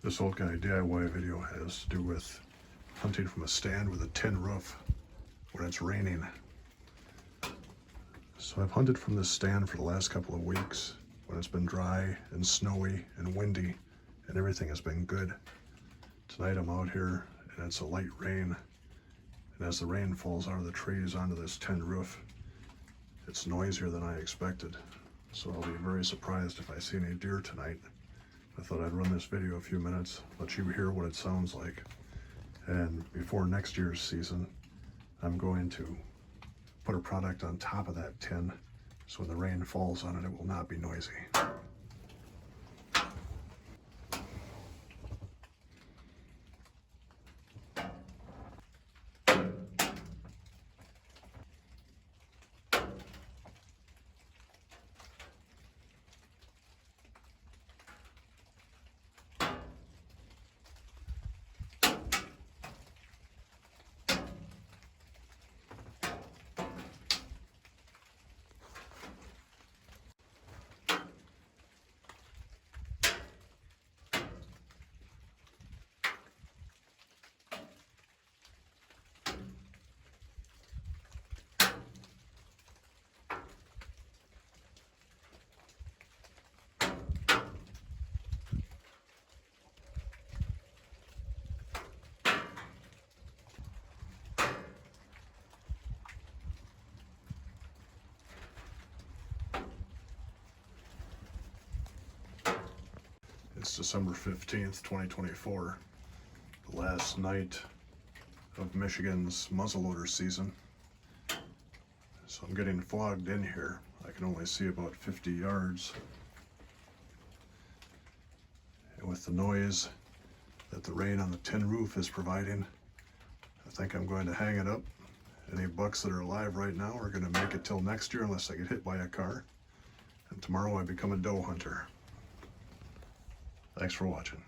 This old guy DIY video has to do with hunting from a stand with a tin roof when it's raining. So I've hunted from this stand for the last couple of weeks when it's been dry and snowy and windy and everything has been good. Tonight I'm out here and it's a light rain, and as the rain falls out of the trees onto this tin roof, it's noisier than I expected. So I'll be very surprised if I see any deer tonight. I thought I'd run this video a few minutes, let you hear what it sounds like. And before next year's season, I'm going to put a product on top of that tin so when the rain falls on it, it will not be noisy. It's December 15th, 2024, the last night of Michigan's muzzleloader season. So I'm getting fogged in here. I can only see about 50 yards. And with the noise that the rain on the tin roof is providing, I think I'm going to hang it up. Any bucks that are alive right now are going to make it till next year unless I get hit by a car. And tomorrow I become a doe hunter. Thanks for watching.